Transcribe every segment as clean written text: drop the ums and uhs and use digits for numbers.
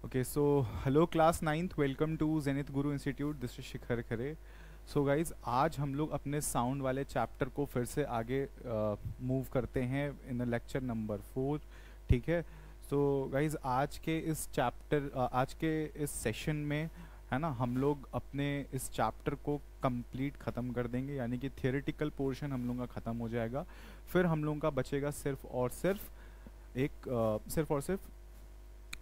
Okay, so hello class 9th, welcome to Zenith Guru Institute. This is Shikhar Khare. So guys आज हम लोग अपने sound वाले chapter को फिर से आगे मूव करते हैं इन लेक्चर नंबर 4. ठीक है. सो गाइज आज के इस सेशन में है ना, हम लोग अपने इस चैप्टर को कंप्लीट ख़त्म कर देंगे, यानी कि थियोरेटिकल पोर्शन हम लोगों का ख़त्म हो जाएगा. फिर हम लोगों का बचेगा सिर्फ और सिर्फ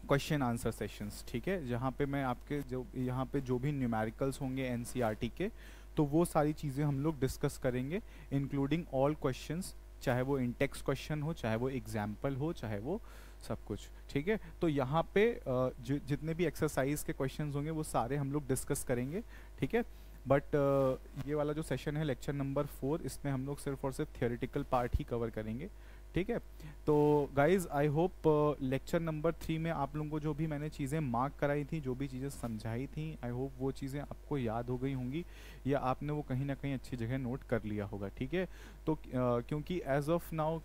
क्वेश्चन आंसर सेशंस. ठीक है, जहाँ पे मैं आपके यहाँ पे जो भी न्यूमेरिकल्स होंगे एनसीईआरटी के, तो वो सारी चीज़ें हम लोग डिस्कस करेंगे, इंक्लूडिंग ऑल क्वेश्चंस, चाहे वो इन टेक्स्ट क्वेश्चन हो, चाहे वो एग्जाम्पल हो, चाहे वो सब कुछ. ठीक है, तो यहाँ पे जितने भी एक्सरसाइज के क्वेश्चंस होंगे वो सारे हम लोग डिस्कस करेंगे. ठीक है, बट ये वाला जो सेशन है लेक्चर नंबर 4, इसमें हम लोग सिर्फ और सिर्फ थियोरेटिकल पार्ट ही कवर करेंगे. ठीक है, तो guys I hope lecture number 3 में आप लोगों को जो भी मैंने चीज़ें मार्क कराई थी, जो भी चीज़ें समझाई थी, आई होप वो चीज़ें आपको याद हो गई होंगी या आपने वो कहीं ना कहीं अच्छी जगह नोट कर लिया होगा. ठीक है, तो क्योंकि एज ऑफ नाउ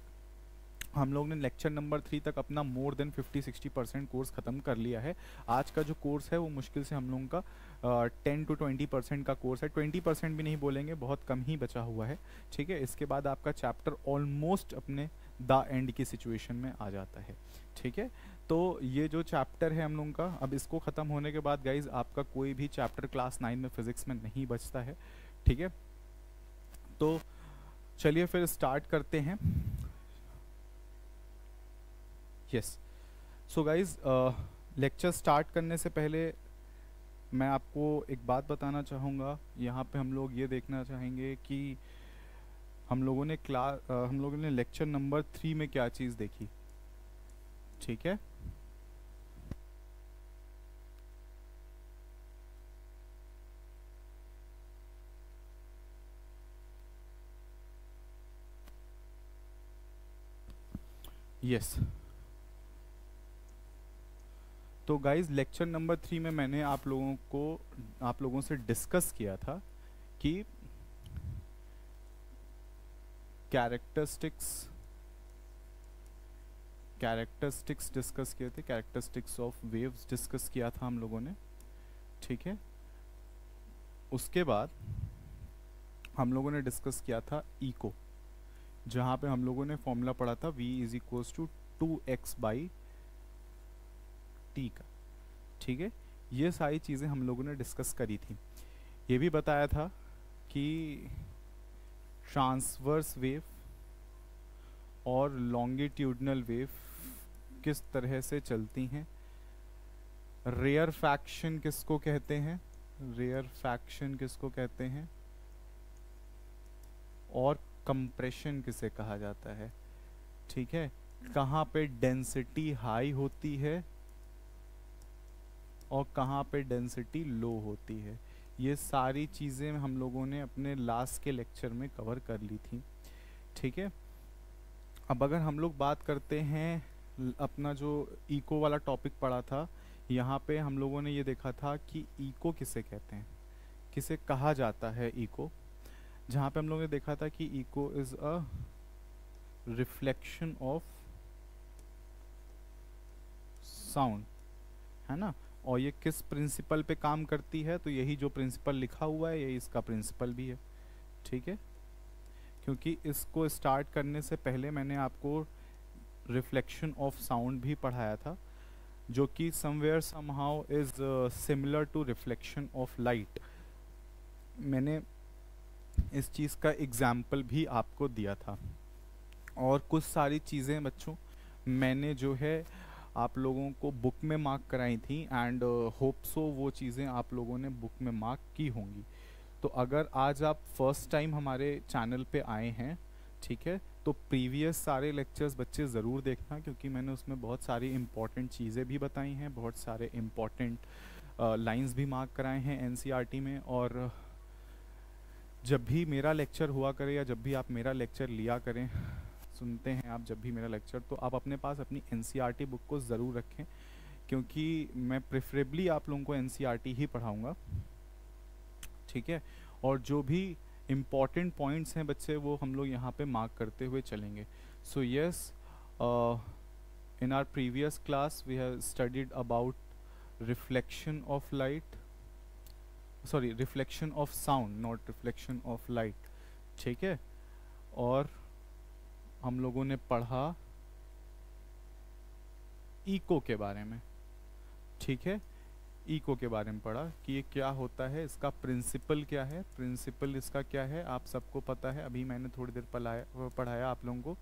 हम लोग ने लेक्चर नंबर 3 तक अपना मोर देन 50-60% कोर्स ख़त्म कर लिया है. आज का जो कोर्स है वो मुश्किल से हम लोगों का 10-20% का कोर्स है. 20% भी नहीं बोलेंगे, बहुत कम ही बचा हुआ है. ठीक है, इसके बाद आपका चैप्टर ऑलमोस्ट अपने द एंड की सिचुएशन में आ जाता है. ठीक है, तो ये जो चैप्टर है हम लोगों का, अब इसको ख़त्म होने के बाद गाइज आपका कोई भी चैप्टर क्लास 9 में फिज़िक्स में नहीं बचता है. ठीक है, तो चलिए फिर स्टार्ट करते हैं. Yes, so guys lecture start करने से पहले मैं आपको एक बात बताना चाहूँगा. यहाँ पे हम लोग ये देखना चाहेंगे कि हम लोगों ने लेक्चर नंबर 3 में क्या चीज़ देखी. ठीक है, यस. तो गाइज लेक्चर नंबर 3 में मैंने आप लोगों से डिस्कस किया था कि कैरेक्टरिस्टिक्स डिस्कस किए थे, कैरेक्टरिस्टिक्स ऑफ वेव्स डिस्कस किया था हम लोगों ने. ठीक है, उसके बाद हम लोगों ने डिस्कस किया था इको, जहाँ पे हम लोगों ने फॉर्मूला पढ़ा था v is equals to 2x/t का. ठीक है, ये सारी चीज़ें हम लोगों ने डिस्कस करी थी. ये भी बताया था कि ट्रांसवर्स वेव और लॉन्गिट्यूडनल वेव किस तरह से चलती हैं. रेयरफैक्शन किसको कहते हैं और कंप्रेशन किसे कहा जाता है. ठीक है, कहाँ पे डेंसिटी हाई होती है और कहाँ पे डेंसिटी लो होती है. ये सारी चीज़ें हम लोगों ने अपने लास्ट के लेक्चर में कवर कर ली थी. ठीक है, अब अगर हम लोग बात करते हैं अपना जो इको वाला टॉपिक पढ़ा था, यहाँ पे हम लोगों ने ये देखा था कि इको किसे कहते हैं, किसे कहा जाता है इको. जहाँ पे हम लोगों ने देखा था कि echo is a reflection of sound, है ना. और ये किस प्रिंसिपल पे काम करती है, तो यही जो प्रिंसिपल लिखा हुआ है यही इसका प्रिंसिपल भी है. ठीक है, क्योंकि इसको स्टार्ट करने से पहले मैंने आपको रिफ्लेक्शन ऑफ साउंड भी पढ़ाया था, जो कि somewhere somehow is similar to reflection of light. मैंने इस चीज़ का एग्जाम्पल भी आपको दिया था. और कुछ सारी चीज़ें बच्चों मैंने जो है आप लोगों को बुक में मार्क कराई थी, एंड होप सो वो चीज़ें आप लोगों ने बुक में मार्क की होंगी. तो अगर आज आप फर्स्ट टाइम हमारे चैनल पे आए हैं, ठीक है, तो प्रीवियस सारे लेक्चर्स बच्चे ज़रूर देखना, क्योंकि मैंने उसमें बहुत सारी इम्पॉर्टेंट चीज़ें भी बताई हैं, बहुत सारे इम्पॉर्टेंट लाइंस भी मार्क कराए हैं एनसीईआरटी में. और जब भी मेरा लेक्चर हुआ करे या जब भी आप मेरा लेक्चर लिया करें, सुनते हैं आप जब भी मेरा लेक्चर, तो आप अपने पास अपनी एनसीईआरटी बुक को ज़रूर रखें, क्योंकि मैं प्रेफरेबली आप लोगों को एनसीईआरटी ही पढ़ाऊँगा. ठीक है, और जो भी इम्पॉर्टेंट पॉइंट्स हैं बच्चे, वो हम लोग यहाँ पे मार्क करते हुए चलेंगे. So yes, in our previous class we have studied about reflection of light, sorry reflection of sound, not reflection of light, ठीक है। और हम लोगों ने पढ़ा इको के बारे में, ठीक है, इको के बारे में पढ़ा कि ये क्या होता है, इसका प्रिंसिपल क्या है, प्रिंसिपल इसका क्या है आप सबको पता है। अभी मैंने थोड़ी देर पढ़ाया आप लोगों को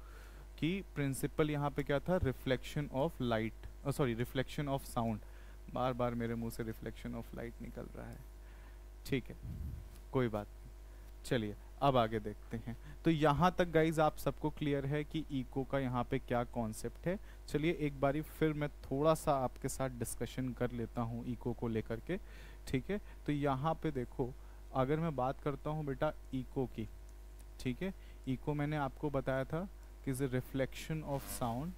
कि प्रिंसिपल यहाँ पे क्या था, reflection of light, sorry reflection of sound, बार बार मेरे मुंह से रिफ्लेक्शन ऑफ लाइट निकल रहा है, ठीक है, कोई बात नहीं। चलिए अब आगे देखते हैं। तो यहाँ तक गाइज आप सबको क्लियर है कि इको का यहाँ पे क्या कॉन्सेप्ट है। चलिए एक बारी फिर मैं थोड़ा सा आपके साथ डिस्कशन कर लेता हूँ इको को लेकर के, ठीक है। तो यहाँ पे देखो, अगर मैं बात करता हूँ बेटा इको की, ठीक है, इको मैंने आपको बताया था कि is reflection of sound,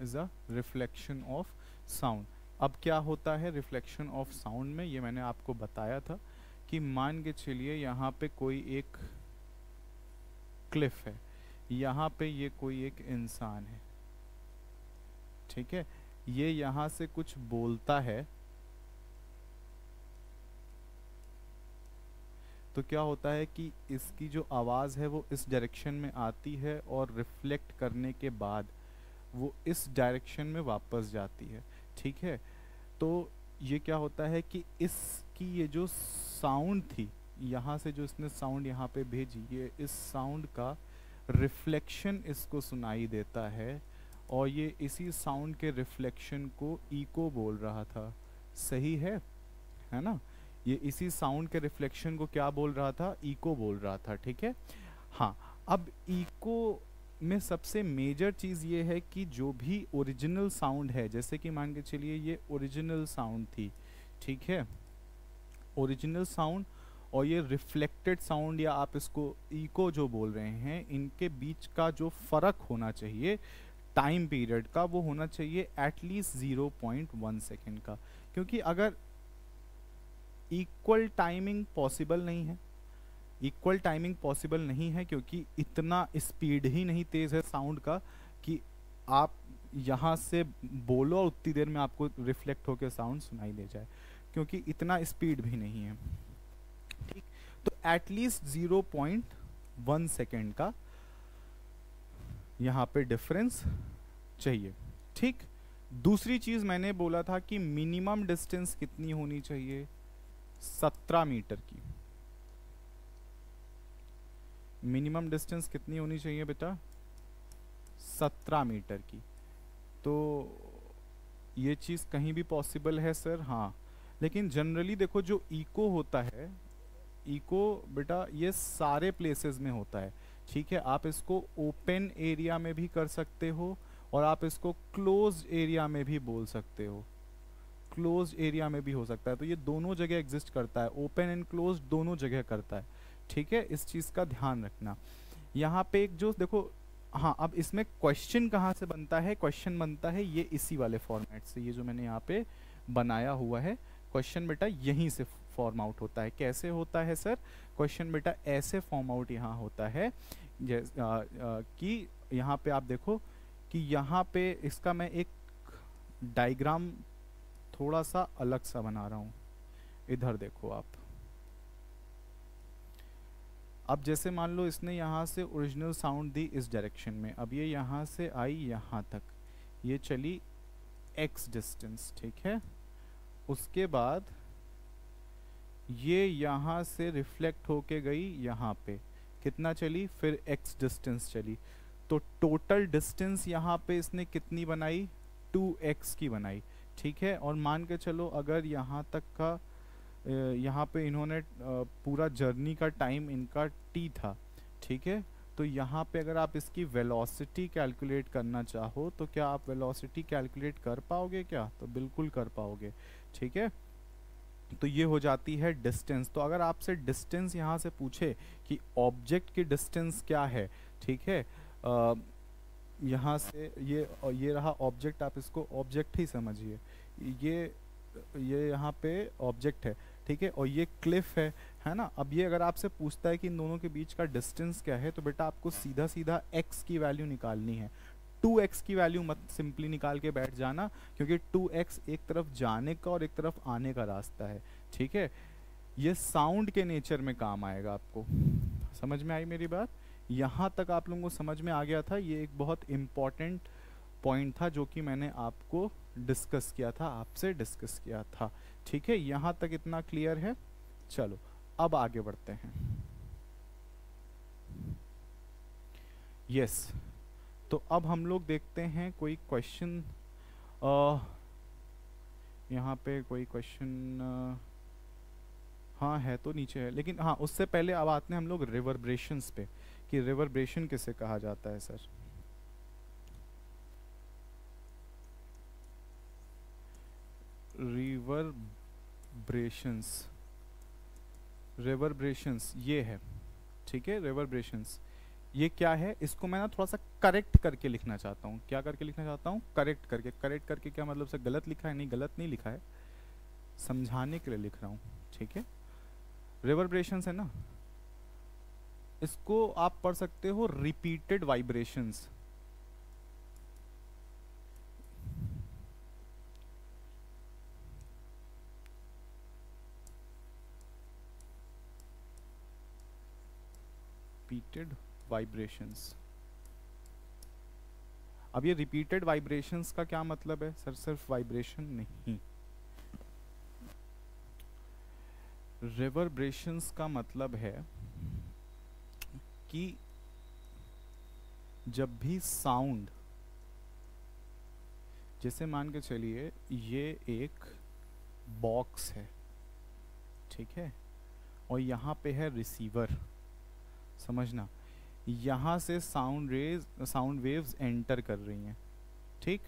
is a reflection of sound. अब क्या होता है रिफ्लेक्शन ऑफ साउंड में, ये मैंने आपको बताया था कि मान के चलिए यहाँ पे कोई एक क्लिफ है, यहाँ पे ये कोई एक इंसान है, ठीक है, ये यहाँ से कुछ बोलता है, तो क्या होता है कि इसकी जो आवाज़ है वो इस डायरेक्शन में आती है और रिफ्लेक्ट करने के बाद वो इस डायरेक्शन में वापस जाती है, ठीक है। तो ये क्या होता है कि इसकी ये जो साउंड थी, यहाँ से जो इसने साउंड यहाँ पे भेजी, ये इस साउंड का रिफ्लेक्शन इसको सुनाई देता है और ये इसी साउंड के रिफ्लेक्शन को इको बोल रहा था, सही है ना। ये इसी साउंड के रिफ्लेक्शन को क्या बोल रहा था, इको बोल रहा था, ठीक है। हाँ, अब इको में सबसे मेजर चीज़ ये है कि जो भी ओरिजिनल साउंड है, जैसे कि मान के चलिए ये ओरिजिनल साउंड थी, ठीक है, ओरिजिनल साउंड और ये रिफ्लेक्टेड साउंड या आप इसको इको जो बोल रहे हैं, इनके बीच का जो फ़र्क होना चाहिए टाइम पीरियड का, वो होना चाहिए एटलीस्ट 0.1 सेकेंड का, क्योंकि अगर इक्वल टाइमिंग पॉसिबल नहीं है, इक्वल टाइमिंग पॉसिबल नहीं है क्योंकि इतना स्पीड ही नहीं तेज़ है साउंड का कि आप यहाँ से बोलो और उतनी देर में आपको रिफ्लेक्ट होकर साउंड सुनाई दे जाए, क्योंकि इतना स्पीड भी नहीं है, ठीक। तो एटलीस्ट 0.1 सेकेंड का यहाँ पे डिफरेंस चाहिए, ठीक। दूसरी चीज़ मैंने बोला था कि मिनिमम डिस्टेंस कितनी होनी चाहिए, 17 मीटर की। मिनिमम डिस्टेंस कितनी होनी चाहिए बेटा, 17 मीटर की। तो ये चीज़ कहीं भी पॉसिबल है सर, हाँ, लेकिन जनरली देखो जो इको होता है, इको बेटा ये सारे प्लेसेस में होता है, ठीक है। आप इसको ओपन एरिया में भी कर सकते हो और आप इसको क्लोज एरिया में भी बोल सकते हो, क्लोज एरिया में भी हो सकता है। तो ये दोनों जगह एग्जिस्ट करता है, ओपन एंड क्लोज दोनों जगह करता है, ठीक है। इस चीज़ का ध्यान रखना। यहाँ पे एक जो देखो, हाँ, अब इसमें क्वेश्चन कहाँ से बनता है, क्वेश्चन बनता है ये इसी वाले फॉर्मेट से, ये जो मैंने यहाँ पे बनाया हुआ है क्वेश्चन बेटा यहीं से फॉर्म आउट होता है। कैसे होता है सर क्वेश्चन बेटा, ऐसे फॉर्म आउट यहाँ होता है कि यहाँ पे आप देखो कि यहाँ पे इसका मैं एक डायग्राम थोड़ा सा अलग सा बना रहा हूँ, इधर देखो आप। अब जैसे मान लो इसने यहाँ से ओरिजिनल साउंड दी इस डायरेक्शन में, अब ये यहाँ से आई यहाँ तक, ये चली x डिस्टेंस, ठीक है। उसके बाद ये यहाँ से रिफ्लेक्ट होके गई यहाँ पे, कितना चली, फिर x डिस्टेंस चली, तो टोटल डिस्टेंस यहाँ पे इसने कितनी बनाई, 2x की बनाई, ठीक है। और मान के चलो अगर यहाँ तक का यहाँ पे इन्होंने पूरा जर्नी का टाइम इनका t था, ठीक है। तो यहाँ पे अगर आप इसकी वेलोसिटी कैलकुलेट करना चाहो तो क्या आप वेलोसिटी कैलकुलेट कर पाओगे क्या, तो बिल्कुल कर पाओगे, ठीक है। तो ये हो जाती है डिस्टेंस। तो अगर आपसे डिस्टेंस यहाँ से पूछे कि ऑब्जेक्ट की डिस्टेंस क्या है, ठीक है, यहाँ से ये रहा ऑब्जेक्ट, आप इसको ऑब्जेक्ट ही समझिए, ये यहाँ पे ऑब्जेक्ट है, ठीक है, और ये क्लिफ है ना। अब ये अगर आपसे पूछता है कि इन दोनों के बीच का डिस्टेंस क्या है, तो बेटा आपको सीधा सीधा x की वैल्यू निकालनी है, 2x की वैल्यू मत सिंपली निकाल के बैठ जाना, क्योंकि 2x एक तरफ जाने का और एक तरफ आने का रास्ता है, ठीक है। ये साउंड के नेचर में काम आएगा आपको। समझ में आई मेरी बात? यहाँ तक आप लोगों को समझ में आ गया था? ये एक बहुत इम्पॉर्टेंट पॉइंट था जो कि मैंने आपको डिस्कस किया था, आपसे डिस्कस किया था, ठीक है। यहाँ तक इतना क्लियर है? चलो अब आगे बढ़ते हैं। यस, तो अब हम लोग देखते हैं कोई क्वेश्चन। यहाँ पे कोई क्वेश्चन हाँ है तो नीचे है, लेकिन हाँ उससे पहले अब आते हैं हम लोग रिवर्ब्रेशंस पे, कि रिवर्ब्रेशन किसे कहा जाता है सर। रिवर्ब्रेशंस ये है, ठीक है। रिवर्ब्रेशंस ये क्या है, इसको मैं ना थोड़ा सा करेक्ट करके लिखना चाहता हूँ। क्या करके लिखना चाहता हूँ? करेक्ट करके। करेक्ट करके क्या मतलब सर, गलत लिखा है? नहीं, गलत नहीं लिखा है, समझाने के लिए लिख रहा हूँ, ठीक है। रिवर्ब्रेशंस है ना, इसको आप पढ़ सकते हो रिपीटेड वाइब्रेशंस। Repeated vibrations. अब ये रिपीटेड वाइब्रेशंस का क्या मतलब है सर? सिर्फ वाइब्रेशन नहीं, रिवर्ब्रेशंस का मतलब है कि जब भी साउंड, जैसे मान के चलिए ये एक बॉक्स है, ठीक है, और यहाँ पे है रिसीवर, समझना, यहाँ से साउंड वेव्स एंटर कर रही हैं, ठीक।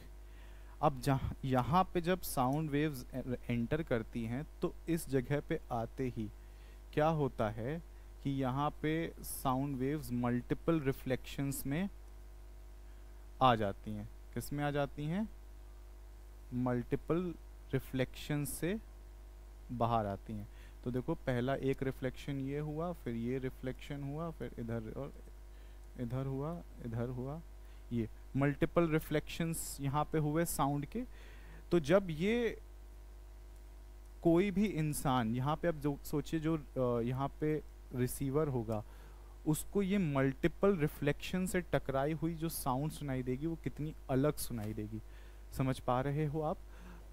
अब जहाँ यहाँ पे जब साउंड वेव्स एंटर करती हैं तो इस जगह पे आते ही क्या होता है कि यहाँ पे साउंड वेव्स मल्टीपल रिफ्लेक्शंस में आ जाती हैं। किस में आ जाती हैं? मल्टीपल रिफ्लेक्शंस से बाहर आती हैं। तो देखो पहला एक रिफ्लेक्शन ये हुआ, फिर ये रिफ्लेक्शन हुआ, फिर इधर और इधर हुआ, इधर हुआ, ये मल्टीपल रिफ्लेक्शंस यहाँ पे हुए साउंड के। तो जब ये कोई भी इंसान यहाँ पे, अब जो सोचिए जो यहाँ पे रिसीवर होगा, उसको ये मल्टीपल रिफ्लेक्शन से टकराई हुई जो साउंड सुनाई देगी वो कितनी अलग सुनाई देगी। समझ पा रहे हो आप?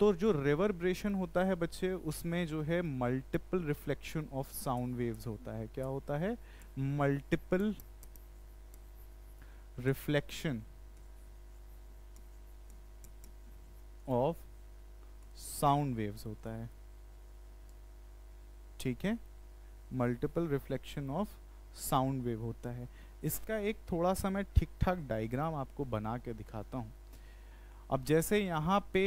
तो जो रिवर्ब्रेशन होता है बच्चे, उसमें जो है multiple reflection of sound waves होता है। क्या होता है? Multiple reflection of sound waves होता है, ठीक है। Multiple reflection of sound wave होता है। इसका एक थोड़ा सा मैं ठीक ठाक डायग्राम आपको बना के दिखाता हूँ। अब जैसे यहाँ पे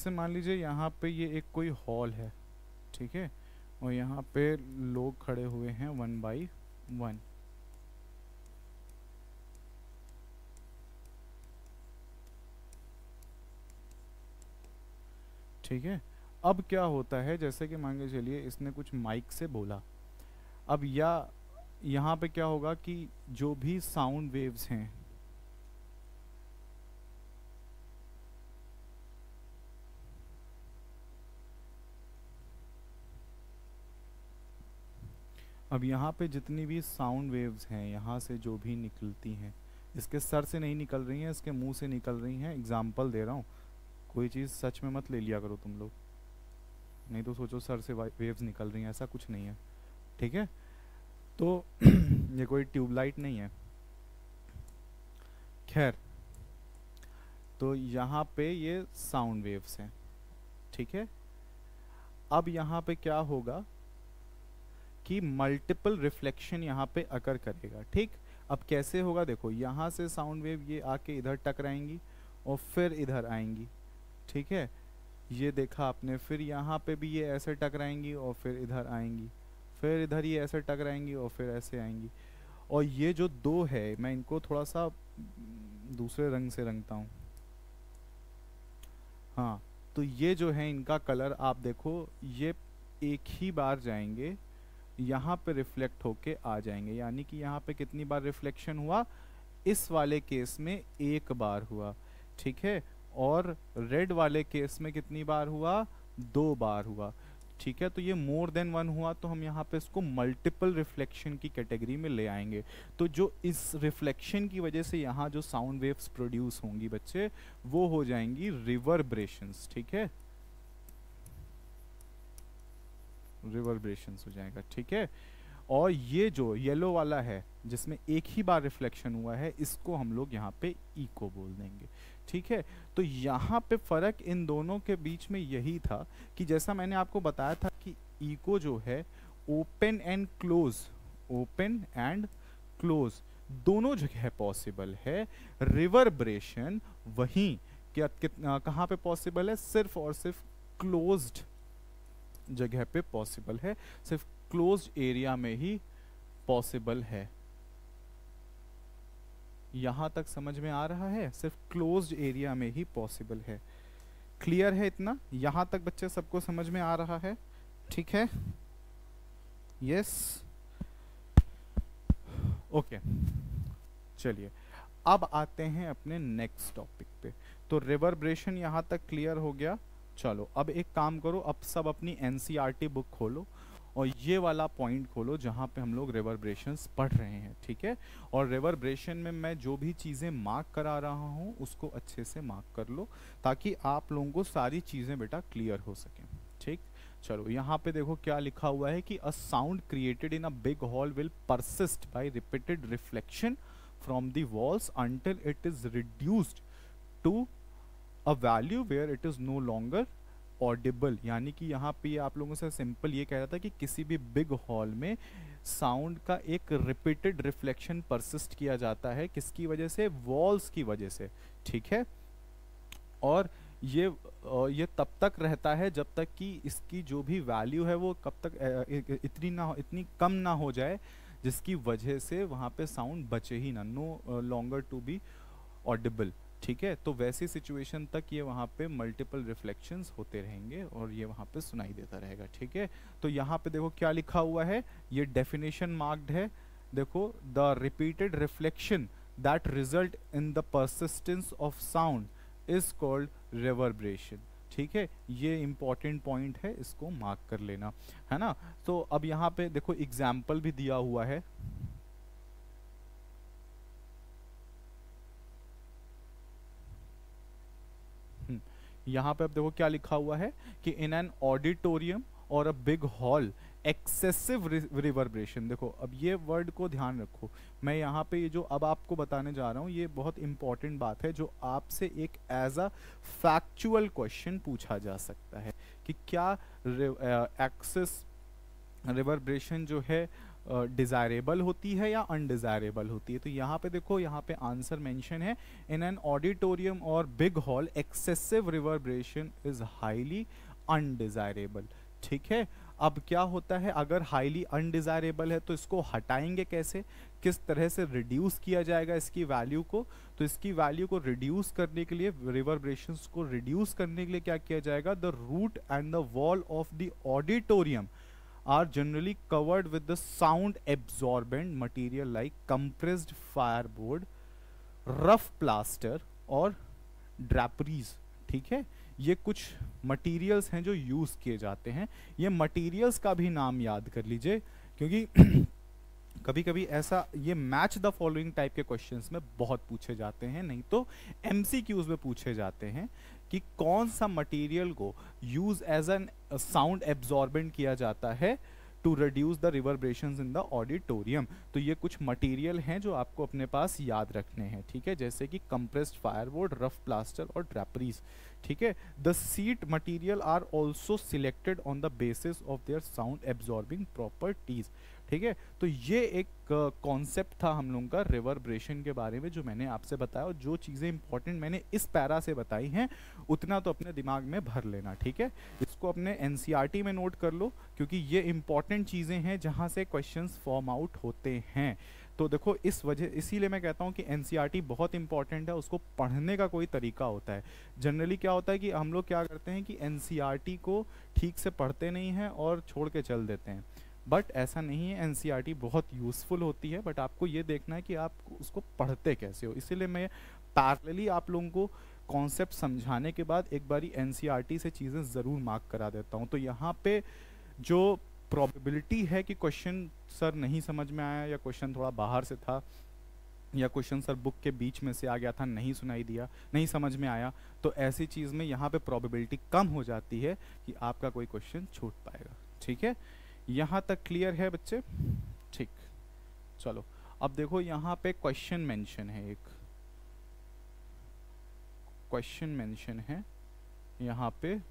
मान लीजिए यहाँ पे ये एक कोई हॉल है, ठीक है, और यहाँ पे लोग खड़े हुए हैं 1 by 1, ठीक है। अब क्या होता है, जैसे कि मान के चलिए इसने कुछ माइक से बोला, अब या यहाँ पे क्या होगा कि जो भी साउंड वेव्स हैं, अब यहाँ पे जितनी भी साउंड वेव्स हैं यहाँ से जो भी निकलती हैं, इसके सर से नहीं निकल रही हैं, इसके मुंह से निकल रही हैं। एग्जाम्पल दे रहा हूँ, कोई चीज़ सच में मत ले लिया करो तुम लोग, नहीं तो सोचो सर से वेव्स निकल रही हैं, ऐसा कुछ नहीं है, ठीक है। तो ये कोई ट्यूबलाइट नहीं है, खैर। तो यहाँ पे ये साउंड वेव्स हैं, ठीक है। अब यहाँ पे क्या होगा कि मल्टीपल रिफ्लेक्शन यहाँ पे अकर करेगा, ठीक। अब कैसे होगा, देखो यहाँ से साउंड वेव ये आके इधर टकराएंगी और फिर इधर आएंगी, ठीक है, ये देखा आपने। फिर यहाँ पे भी ये ऐसे टकराएंगी और फिर इधर आएंगी, फिर इधर ये ऐसे टकराएंगी और फिर ऐसे आएंगी। और ये जो दो है, मैं इनको थोड़ा सा दूसरे रंग से रंगता हूँ। हाँ, तो ये जो है इनका कलर आप देखो, ये एक ही बार जाएंगे, यहाँ पे रिफ्लेक्ट होके आ जाएंगे, यानी कि यहाँ पे कितनी बार रिफ्लेक्शन हुआ, इस वाले केस में एक बार हुआ, ठीक है। और रेड वाले केस में कितनी बार हुआ, दो बार हुआ, ठीक है। तो ये मोर देन वन हुआ, तो हम यहाँ पे इसको मल्टीपल रिफ्लेक्शन की कैटेगरी में ले आएंगे। तो जो इस रिफ्लेक्शन की वजह से यहाँ जो साउंड वेव्स प्रोड्यूस होंगी बच्चे, वो हो जाएंगी रिवर्बरेशंस, ठीक है, रिवर्बरेशंस हो जाएगा, ठीक है। और ये जो येलो वाला है जिसमें एक ही बार रिफ्लेक्शन हुआ है, इसको हम लोग यहाँ पे इको बोल देंगे, ठीक है। तो यहाँ पे फर्क इन दोनों के बीच में यही था कि जैसा मैंने आपको बताया था कि इको जो है open and close, open and close दोनों जगह पॉसिबल है। रिवर्बरेशन वहीं कहाँ पे पॉसिबल है, सिर्फ और सिर्फ क्लोज्ड जगह पे पॉसिबल है, सिर्फ क्लोज्ड एरिया में ही पॉसिबल है। यहां तक समझ में आ रहा है, सिर्फ क्लोज्ड एरिया में ही पॉसिबल है। क्लियर है इतना, यहां तक बच्चे सबको समझ में आ रहा है, ठीक है, यस, ओके। चलिए अब आते हैं अपने नेक्स्ट टॉपिक पे। तो रिवर्बरेशन यहां तक क्लियर हो गया। चलो अब एक काम करो, अब सब अपनी एनसीईआरटी बुक खोलो और ये वाला पॉइंट खोलो जहाँ पे हम लोग रिवर्बरेशंस पढ़ रहे हैं, ठीक है। और रिवर्बरेशन में मैं जो भी चीज़ें मार्क करा रहा हूँ उसको अच्छे से मार्क कर लो, ताकि आप लोगों को सारी चीज़ें बेटा क्लियर हो सकें, ठीक। चलो यहाँ पे देखो क्या लिखा हुआ है कि a sound created in a big hall will persist by repeated reflection from the walls until it is reduced to a value where it is no longer audible. यानी कि यहाँ पे आप लोगों से सिंपल ये कह रहा था कि किसी भी बिग हॉल में साउंड का एक रिपीटेड रिफ्लेक्शन परसिस्ट किया जाता है, किसकी वजह से, वॉल्स की वजह से, ठीक है। और ये तब तक रहता है जब तक कि इसकी जो भी वैल्यू है वो कब तक इतनी कम ना हो जाए जिसकी वजह से वहाँ पे साउंड बचे ही ना, no longer to be audible, ठीक है। तो वैसी सिचुएशन तक ये वहाँ पे मल्टीपल रिफ्लेक्शंस होते रहेंगे और ये वहाँ पे सुनाई देता रहेगा, ठीक है। तो यहाँ पे देखो क्या लिखा हुआ है, ये डेफिनेशन मार्क्ड है, देखो, the repeated reflection that result in the persistence of sound is called reverberation, ठीक है। ये इंपॉर्टेंट पॉइंट है, इसको मार्क कर लेना, है ना। तो अब यहाँ पे देखो एग्जाम्पल भी दिया हुआ है, यहाँ पे अब देखो क्या लिखा हुआ है कि इन एन ऑडिटोरियम और अ बिग हॉल एक्सेसिव रिवर्बरेशन। देखो अब ये वर्ड को ध्यान रखो, मैं यहाँ पे ये जो अब आपको बताने जा रहा हूँ ये बहुत इंपॉर्टेंट बात है जो आपसे एक एज अ फैक्चुअल क्वेश्चन पूछा जा सकता है कि क्या एक्सेस रिवर्बरेशन जो है डिज़ायरेबल होती है या अनडिज़ायरेबल होती है। तो यहाँ पे देखो, यहाँ पे आंसर मेंशन है, इन एन ऑडिटोरियम और big hall excessive reverberation is highly undesirable, ठीक है। अब क्या होता है, अगर हाईली अनडिज़ायरेबल है तो इसको हटाएंगे कैसे, किस तरह से रिड्यूस किया जाएगा इसकी वैल्यू को। तो इसकी वैल्यू को रिड्यूस करने के लिए, रिवर्बरेशंस को रिड्यूस करने के लिए क्या किया जाएगा, the roof and the wall of the auditorium are generally covered with the sound absorbent material like compressed fireboard, rough plaster और draperies, ठीक है। ये कुछ मटेरियल्स हैं जो यूज किए जाते हैं। ये मटेरियल्स का भी नाम याद कर लीजिए, क्योंकि कभी कभी ऐसा ये मैच द फॉलोइंग टाइप के क्वेश्चंस में बहुत पूछे जाते हैं, नहीं तो एमसीक्यूज में पूछे जाते हैं कि कौन सा मटेरियल को use as an sound absorbent किया जाता है to reduce the reverberations in the auditorium. तो ये कुछ मटेरियल हैं जो आपको अपने पास याद रखने हैं, ठीक है, जैसे कि कंप्रेस्ड फायरवुड, रफ प्लास्टर और ड्रैपरीज, ठीक है। The seat material are also selected on the basis of their sound absorbing properties, ठीक है। तो ये एक कॉन्सेप्ट था हम लोगों का रिवर्बरेशन के बारे में जो मैंने आपसे बताया, और जो चीज़ें इंपॉर्टेंट मैंने इस पैरा से बताई हैं उतना तो अपने दिमाग में भर लेना, ठीक है। इसको अपने एनसीईआरटी में नोट कर लो, क्योंकि ये इंपॉर्टेंट चीज़ें हैं जहाँ से क्वेश्चंस फॉर्म आउट होते हैं। तो देखो इस वजह, इसीलिए मैं कहता हूँ कि एनसीईआरटी बहुत इंपॉर्टेंट है, उसको पढ़ने का कोई तरीका होता है। जनरली क्या होता है कि हम लोग क्या करते हैं कि एनसीईआरटी को ठीक से पढ़ते नहीं हैं और छोड़ के चल देते हैं, बट ऐसा नहीं है। एनसीईआरटी बहुत यूज़फुल होती है, बट आपको ये देखना है कि आप उसको पढ़ते कैसे हो। इसीलिए मैं पैरेलली आप लोगों को कॉन्सेप्ट समझाने के बाद एक बारी एनसीईआरटी से चीज़ें ज़रूर मार्क करा देता हूँ। तो यहाँ पे जो प्रोबेबिलिटी है कि क्वेश्चन सर नहीं समझ में आया, या क्वेश्चन थोड़ा बाहर से था, या क्वेश्चन सर बुक के बीच में से आ गया था, नहीं सुनाई दिया, नहीं समझ में आया, तो ऐसी चीज़ में यहाँ पे प्रोबेबिलिटी कम हो जाती है कि आपका कोई क्वेश्चन छूट पाएगा। ठीक है, यहाँ तक क्लियर है बच्चे? ठीक, चलो अब देखो यहाँ पे क्वेश्चन मेंशन है, एक क्वेश्चन मेंशन है यहाँ पे।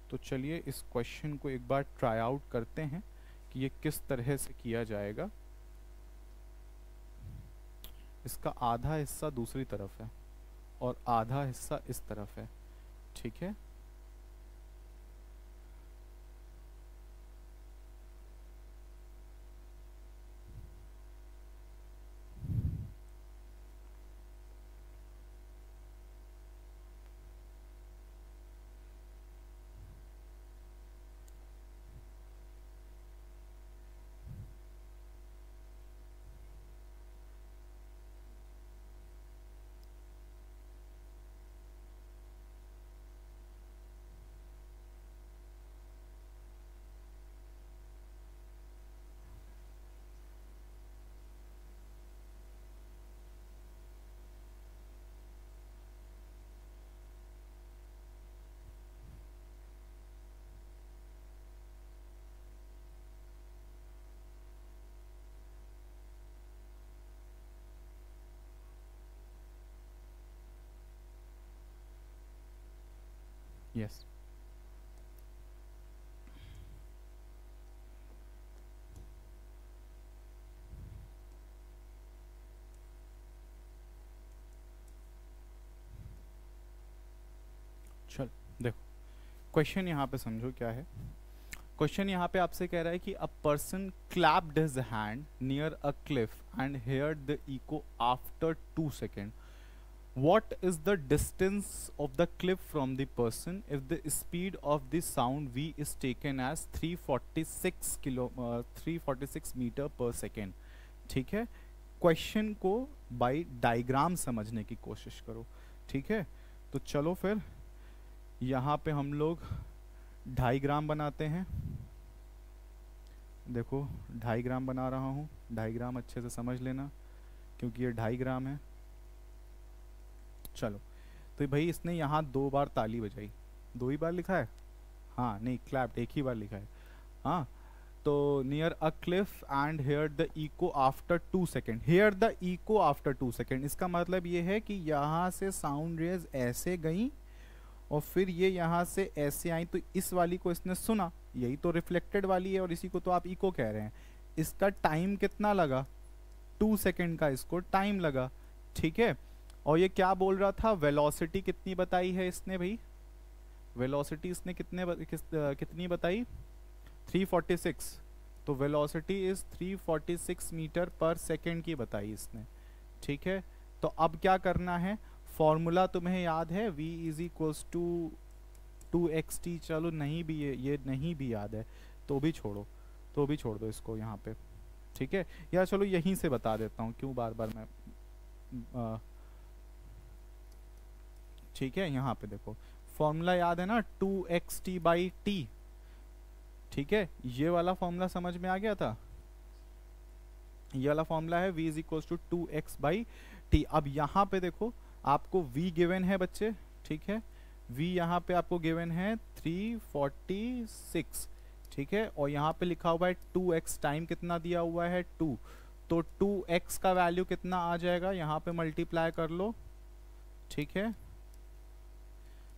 तो चलिए इस क्वेश्चन को एक बार ट्राई आउट करते हैं कि ये किस तरह से किया जाएगा। इसका आधा हिस्सा दूसरी तरफ है और आधा हिस्सा इस तरफ है। ठीक है, यस। चल देखो क्वेश्चन यहाँ पे समझो क्या है। क्वेश्चन यहाँ पे आपसे कह रहा है कि a person clapped his hand near a cliff and heard the echo after 2 second. What is the distance of the cliff from the person if the speed of the sound v is taken as 346 metre पर second? ठीक है, question को bye diagram समझने की कोशिश करो। ठीक है, तो चलो फिर यहाँ पे हम लोग डायग्राम बनाते हैं। देखो डायग्राम बना रहा हूँ, डायग्राम अच्छे से समझ लेना क्योंकि ये डायग्राम है। चलो तो भाई इसने यहाँ 2 बार ताली बजाई, 2 ही बार लिखा है, हाँ नहीं क्लैप्ड एक ही बार लिखा है। हाँ, तो near a cliff and hear the echo after 2 second. Hear the echo after 2 second, इसका मतलब ये है कि यहाँ से साउंड रेज ऐसे गई और फिर ये यहाँ से ऐसे आई, तो इस वाली को इसने सुना, यही तो रिफ्लेक्टेड वाली है और इसी को तो आप इको कह रहे हैं। इसका टाइम कितना लगा? 2 सेकेंड का इसको टाइम लगा। ठीक है, और ये क्या बोल रहा था? वेलोसिटी कितनी बताई है इसने भाई? वेलोसिटी इसने कितनी बताई? 346। तो वेलोसिटी इज 346 मीटर पर सेकेंड की बताई इसने। ठीक है, तो अब क्या करना है? फॉर्मूला तुम्हें याद है, v is equals to 2xt। चलो नहीं भी ये नहीं भी याद है तो भी छोड़ो, तो भी छोड़ दो इसको यहाँ पे। ठीक है, या चलो यहीं से बता देता हूँ, क्यों बार बार मैं ठीक है, यहाँ पे देखो फॉर्मूला याद है ना, 2xt/t। ठीक है, ये वाला फॉर्मूला समझ में आ गया था? ये वाला फॉर्मूला है v is equals to 2x/t। अब यहाँ पे देखो आपको v गिवन है बच्चे। ठीक है, v यहाँ पे आपको गिवन है 346। ठीक है, और यहाँ पे लिखा हुआ है 2x, टाइम कितना दिया हुआ है 2, तो 2x का वैल्यू कितना आ जाएगा? यहाँ पे मल्टीप्लाई कर लो। ठीक है,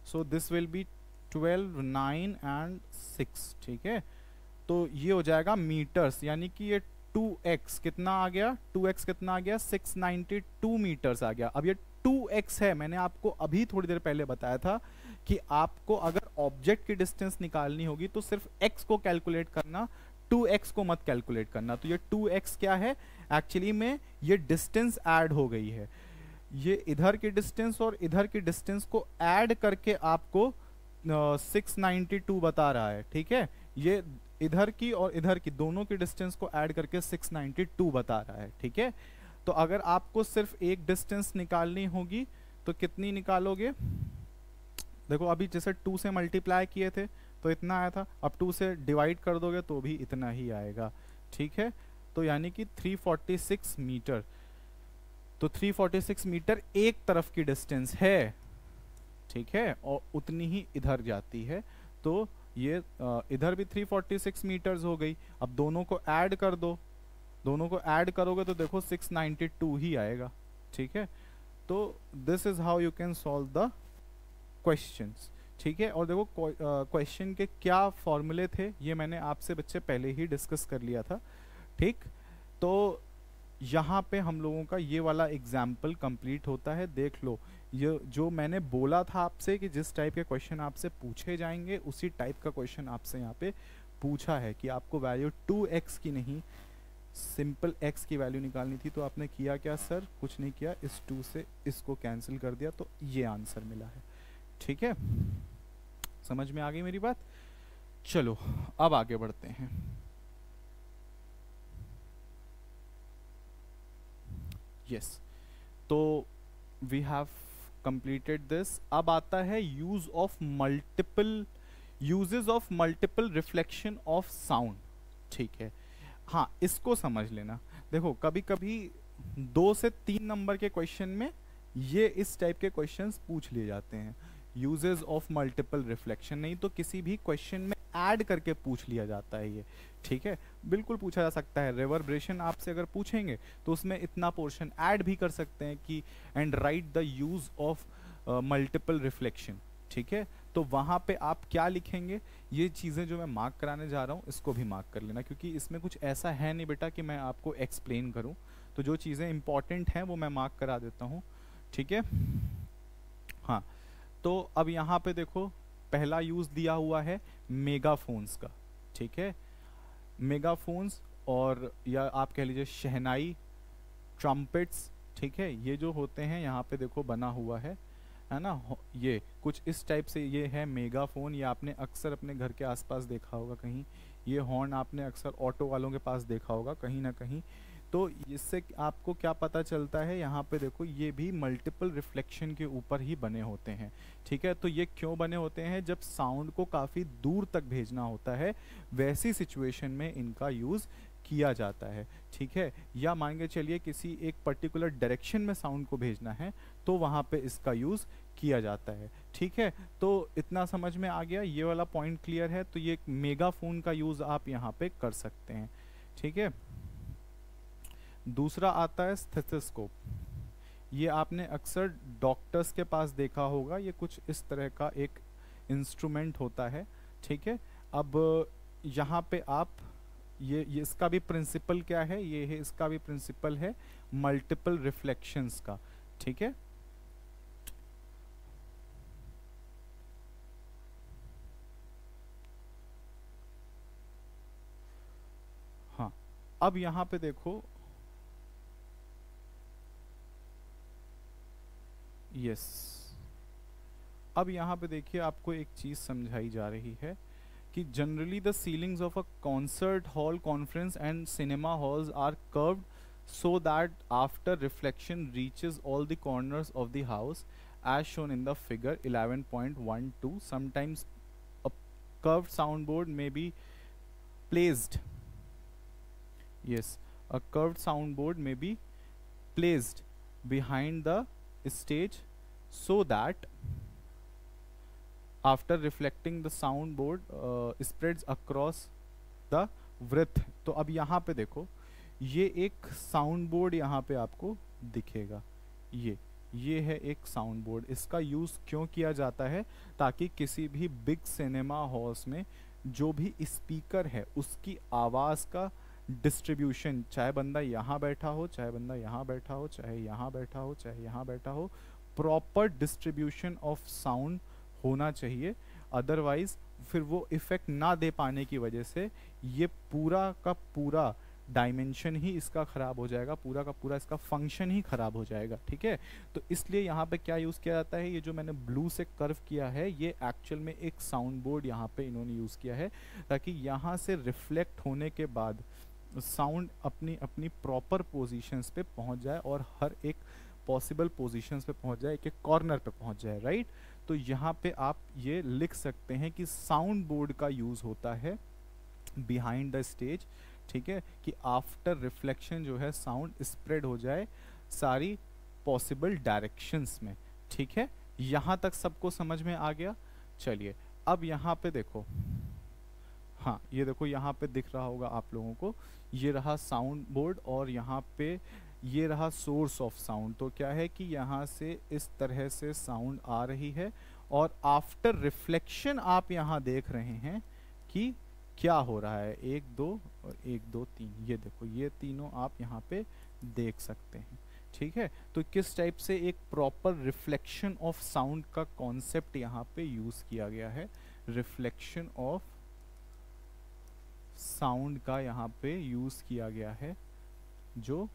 so this will be 12, 9 and 6। ठीक है, तो ये हो जाएगा मीटर्स, यानी कि ये 2x कितना आ गया? 2x कितना आ गया? 692 मीटर्स आ गया। अब ये 2x है, मैंने आपको अभी थोड़ी देर पहले बताया था कि आपको अगर ऑब्जेक्ट की डिस्टेंस निकालनी होगी तो सिर्फ x को कैलकुलेट करना, 2x को मत कैलकुलेट करना। तो ये 2x क्या है, एक्चुअली में ये डिस्टेंस ऐड हो गई है, ये इधर की डिस्टेंस और इधर की डिस्टेंस को ऐड करके आपको 692 बता रहा है, ठीक है। ये इधर की और इधर की दोनों की डिस्टेंस को ऐड करके 692 बता रहा है, ठीक है। तो अगर आपको सिर्फ एक डिस्टेंस निकालनी होगी तो कितनी निकालोगे, देखो अभी जैसे 2 से मल्टीप्लाई किए थे तो इतना आया था, अब 2 से डिवाइड कर दोगे तो भी इतना ही आएगा, ठीक है। तो यानी कि 346 मीटर, तो 346 मीटर एक तरफ की डिस्टेंस है, ठीक है, और उतनी ही इधर जाती है। तो ये इधर भी 346 मीटर्स हो गई। अब दोनों को ऐड कर दो, दोनों को ऐड करोगे तो देखो 692 ही आएगा, ठीक है। तो this is how you can solve the questions, ठीक है। और देखो क्वेश्चन के क्या फॉर्मूले थे ये मैंने आपसे बच्चे पहले ही डिस्कस कर लिया था, ठीक। तो यहाँ पे हम लोगों का ये वाला एग्जाम्पल कंप्लीट होता है। देख लो, ये जो मैंने बोला था आपसे कि जिस टाइप के क्वेश्चन आपसे पूछे जाएंगे उसी टाइप का क्वेश्चन आपसे यहाँ पे पूछा है कि आपको वैल्यू 2x की नहीं सिंपल x की वैल्यू निकालनी थी। तो आपने किया क्या सर, कुछ नहीं किया, इस 2 से इसको कैंसिल कर दिया तो ये आंसर मिला है, ठीक है। समझ में आ गई मेरी बात। चलो अब आगे बढ़ते हैं। यस, तो वी हैव कंप्लीटेड दिस। अब आता है use of multiple, uses of multiple reflection of sound, ठीक है। हाँ, इसको समझ लेना। देखो कभी कभी 2 से 3 नंबर के क्वेश्चन में ये इस टाइप के क्वेश्चंस पूछ लिए जाते हैं, यूजेस ऑफ मल्टीपल रिफ्लेक्शन, नहीं तो किसी भी क्वेश्चन में ऐड करके पूछ लिया जाता है ये, ठीक है। बिल्कुल पूछा जा सकता है, रिवर्ब्रेशन आपसे अगर पूछेंगे तो उसमें इतना पोर्शन ऐड भी कर सकते हैं कि and right the use of multiple reflection, ठीक है। तो वहाँ पे आप क्या लिखेंगे, ये चीज़ें जो मैं मार्क कराने जा रहा हूँ इसको भी मार्क कर लेना, क्योंकि इसमें कुछ ऐसा है नहीं बेटा कि मैं आपको एक्सप्लेन करूँ। तो जो चीज़ें इंपॉर्टेंट हैं वो मैं मार्क करा देता हूँ, ठीक है। हाँ, तो अब यहाँ पे देखो पहला यूज़ दिया हुआ है मेगाफोन्स का, ठीक है। मेगाफोन्स और या आप कह लीजिए शहनाई, ट्रम्पेट्स, ठीक है, ये जो होते हैं यहाँ पे देखो बना हुआ है ना, ये कुछ इस टाइप से ये है मेगाफोन। ये आपने अक्सर अपने घर के आसपास देखा होगा कहीं, ये हॉर्न आपने अक्सर ऑटो वालों के पास देखा होगा कहीं ना कहीं। तो इससे आपको क्या पता चलता है, यहाँ पे देखो ये भी मल्टीपल रिफ्लेक्शन के ऊपर ही बने होते हैं, ठीक है। तो ये क्यों बने होते हैं, जब साउंड को काफ़ी दूर तक भेजना होता है वैसी सिचुएशन में इनका यूज़ किया जाता है, ठीक है। या मान के चलिए किसी एक पर्टिकुलर डायरेक्शन में साउंड को भेजना है तो वहाँ पे इसका यूज़ किया जाता है, ठीक है। तो इतना समझ में आ गया, ये वाला पॉइंट क्लियर है। तो ये मेगाफोन का यूज़ आप यहाँ पे कर सकते हैं, ठीक है। दूसरा आता है स्टेथोस्कोप। ये आपने अक्सर डॉक्टर्स के पास देखा होगा, ये कुछ इस तरह का एक इंस्ट्रूमेंट होता है, ठीक है। अब यहाँ पे आप ये इसका भी प्रिंसिपल क्या है, ये है इसका भी प्रिंसिपल है मल्टीपल रिफ्लेक्शंस का, ठीक है। हाँ, अब यहाँ पे देखो, यस, अब यहाँ पे देखिए आपको एक चीज़ समझाई जा रही है कि generally the ceilings of a concert hall, conference and cinema halls are curved so that after reflection reaches all the corners of the house as shown in the figure 11.12. Sometimes a curved soundboard may be placed, yes, a curved soundboard may be placed behind the stage so that after reflecting the soundboard spreads across the width. तो अब यहाँ पे देखो ये एक sound board यहाँ पे आपको दिखेगा, ये है एक साउंड बोर्ड। इसका यूज़ क्यों किया जाता है, ताकि किसी भी बिग सिनेमा हॉल्स में जो भी स्पीकर है उसकी आवाज़ का डिस्ट्रीब्यूशन, चाहे बंदा यहाँ बैठा हो, चाहे बंदा यहाँ बैठा हो, चाहे यहाँ बैठा हो, चाहे यहाँ बैठा हो, प्रॉपर डिस्ट्रीब्यूशन ऑफ साउंड होना चाहिए। अदरवाइज फिर वो इफेक्ट ना दे पाने की वजह से ये पूरा का पूरा डायमेंशन ही इसका खराब हो जाएगा, पूरा का पूरा इसका फंक्शन ही खराब हो जाएगा, ठीक है। तो इसलिए यहाँ पे क्या यूज़ किया जाता है, ये जो मैंने ब्लू से कर्व किया है ये एक्चुअल में एक साउंड बोर्ड यहाँ पे इन्होंने यूज़ किया है, ताकि यहाँ से रिफ्लेक्ट होने के बाद साउंड अपनी अपनी प्रॉपर पोजीशंस पे पहुँच जाए और हर एक पॉसिबल पोजीशंस पे पहुँच जाए, एक एक कॉर्नर पे पहुँच जाए, राइट। तो यहाँ पे आप ये लिख सकते हैं कि साउंड बोर्ड का यूज़ होता है बिहाइंड द स्टेज, ठीक है, कि आफ्टर रिफ्लेक्शन जो है साउंड स्प्रेड हो जाए सारी पॉसिबल डायरेक्शंस में, ठीक है। यहाँ तक सबको समझ में आ गया। चलिए अब यहाँ पे देखो, हाँ ये देखो यहाँ पे दिख रहा होगा आप लोगों को, ये रहा साउंड बोर्ड और यहाँ पे ये रहा सोर्स ऑफ साउंड। तो क्या है कि यहाँ से इस तरह से साउंड आ रही है और आफ्टर रिफ्लेक्शन आप यहाँ देख रहे हैं कि क्या हो रहा है, 1 2 और 1 2 3, ये देखो ये तीनों आप यहाँ पे देख सकते हैं, ठीक है। तो किस टाइप से एक प्रॉपर रिफ्लेक्शन ऑफ साउंड का कॉन्सेप्ट यहाँ पे यूज किया गया है, रिफ्लेक्शन ऑफ साउंड का यहाँ पे यूज किया गया है जो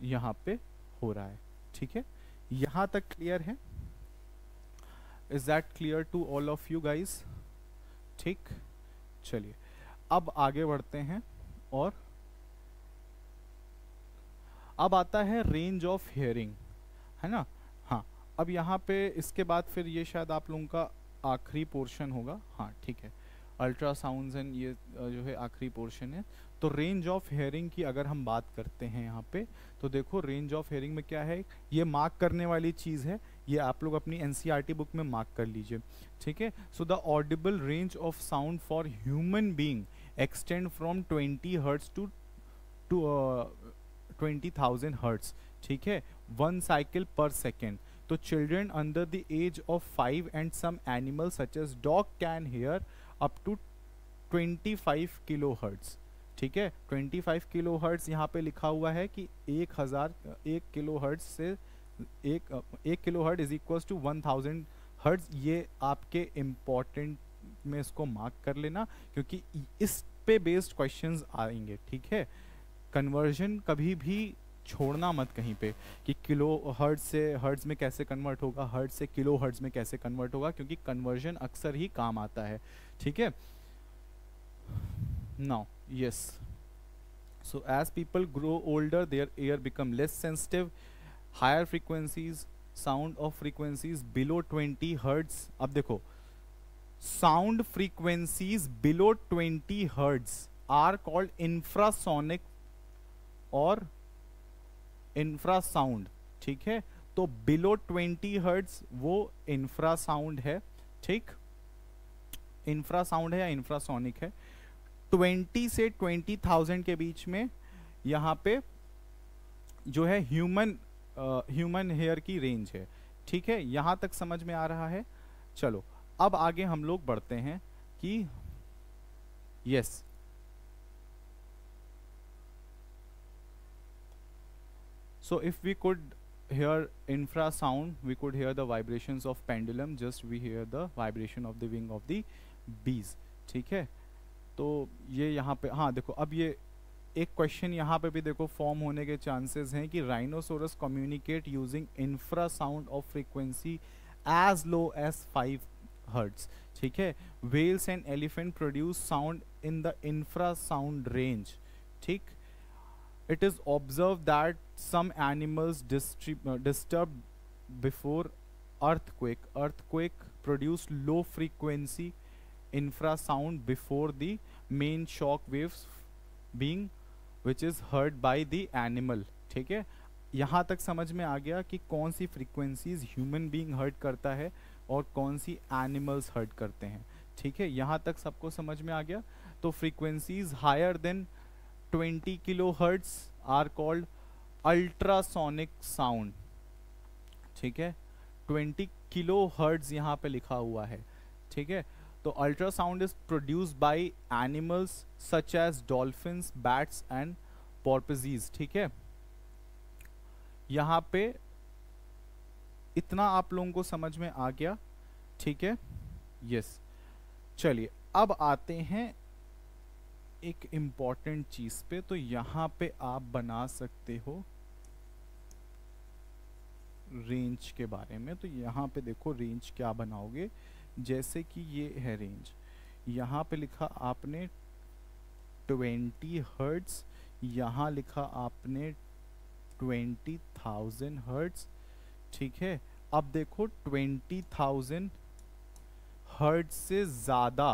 यहाँ पे हो रहा है, ठीक है। यहाँ तक क्लियर है? Is that clear to all of you guys? ठीक, चलिए अब आगे बढ़ते हैं और अब आता है रेंज ऑफ हियरिंग, है ना। हाँ अब यहाँ पे इसके बाद फिर ये शायद आप लोगों का आखिरी पोर्शन होगा, हाँ ठीक है, अल्ट्रासाउंड्स एंड ये जो है आखिरी पोर्शन है। तो रेंज ऑफ हियरिंग की अगर हम बात करते हैं यहाँ पे, तो देखो रेंज ऑफ हियरिंग में क्या है, ये मार्क करने वाली चीज़ है, ये आप लोग अपनी एनसीईआरटी बुक में मार्क कर लीजिए, ठीक है। So the audible range of sound for human being extend from 20 hertz to 20,000 hertz, ठीक है, 1 साइकिल पर सेकेंड। तो children under the age of 5 and some animal such as dog can hear up to 25 kilo hertz, ठीक है। 25 kilo hertz यहाँ पे लिखा हुआ है कि 1 किलो हर्ट्ज से एक kilo hertz is equal to 1000 hertz. ये आपके इम्पोर्टेंट में इसको मार्क कर लेना, क्योंकि इस पे बेस्ड क्वेश्चंस आएंगे, ठीक है। कन्वर्जन कभी भी छोड़ना मत कहीं पे कि किलो हर्ट्ज से हर्ट्ज में कैसे कन्वर्ट होगा, हर्ट्ज से किलो हर्ट्ज में कैसे कन्वर्ट होगा, क्योंकि कन्वर्जन अक्सर ही काम आता है, ठीक है। Now yes, so as people grow older their ear become less sensitive, higher frequencies sound of frequencies below 20 hertz। अब देखो sound frequencies below 20 hertz are called infrasonic और infrasound, ठीक है। तो below 20 hertz वो infrasound है, ठीक, infrasound है या infrasonic है। 20 से 20,000 के बीच में यहाँ पे जो है ह्यूमन हेयर की रेंज है, ठीक है। यहाँ तक समझ में आ रहा है। चलो अब आगे हम लोग बढ़ते हैं कि yes so if we could hear infrasound, we could hear the vibrations of pendulum, just we hear the vibration of the wing of the bees, ठीक है। तो ये यहाँ पे हाँ देखो, अब ये एक क्वेश्चन यहाँ पे भी देखो फॉर्म होने के चांसेस हैं कि rhinoceros communicate using infrasound of frequency as low as 5 hertz, ठीक है। Whales and elephant produce sound in the infrasound range, ठीक। It is observed that some animals disturbed before earthquake produce low frequency infrasound before the main shock waves being which is heard by the animal, ठीक है। यहाँ तक समझ में आ गया कि कौन सी फ्रीक्वेंसीज ह्यूमन बीइंग हर्ट करता है और कौन सी एनिमल्स हर्ट करते हैं, ठीक है। यहाँ तक सबको समझ में आ गया। तो frequencies higher than 20 kilohertz are called ultrasonic sound, ठीक है। 20 kilohertz यहाँ पे लिखा हुआ है, ठीक है। तो ultrasound is produced by animals such as dolphins, bats and porpoises, ठीक है। यहाँ पे इतना आप लोगों को समझ में आ गया, ठीक है, यस। चलिए अब आते हैं एक इम्पॉर्टेंट चीज पे। तो यहाँ पे आप बना सकते हो रेंज के बारे में। तो यहाँ पे देखो रेंज क्या बनाओगे, जैसे कि ये है रेंज, यहाँ पे लिखा आपने 20 हर्ट्स, यहाँ लिखा आपने 20,000 हर्ट्स, ठीक है। अब देखो 20,000 हर्ट्ज से ज़्यादा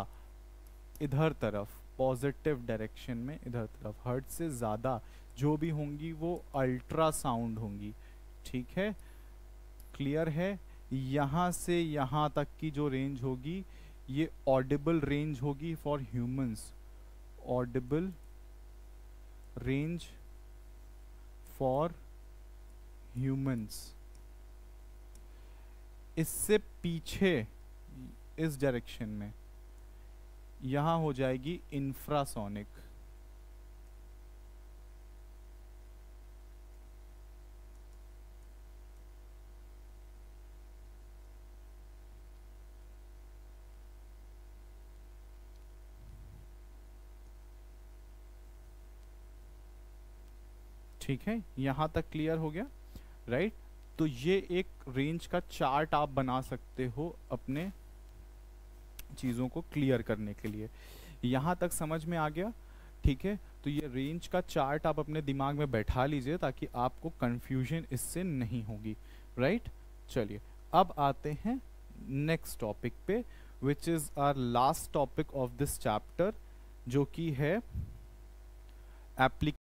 इधर तरफ पॉजिटिव डायरेक्शन में, इधर तरफ हर्ट्ज से ज़्यादा जो भी होंगी वो अल्ट्रासाउंड होंगी, ठीक है। क्लियर है। यहाँ से यहाँ तक की जो रेंज होगी ये ऑडिबल रेंज होगी for humans, Audible range for humans. इससे पीछे इस डायरेक्शन में यहाँ हो जाएगी इंफ्रासोनिक। ठीक है, यहाँ तक क्लियर हो गया, राइट। तो ये एक रेंज का चार्ट आप बना सकते हो अपने चीज़ों को क्लियर करने के लिए। यहाँ तक समझ में आ गया, ठीक है। तो ये रेंज का चार्ट आप अपने दिमाग में बैठा लीजिए ताकि आपको कंफ्यूजन इससे नहीं होगी, राइट। चलिए अब आते हैं नेक्स्ट टॉपिक पे, which is our last topic of this chapter, जो कि है एप्लीकेशन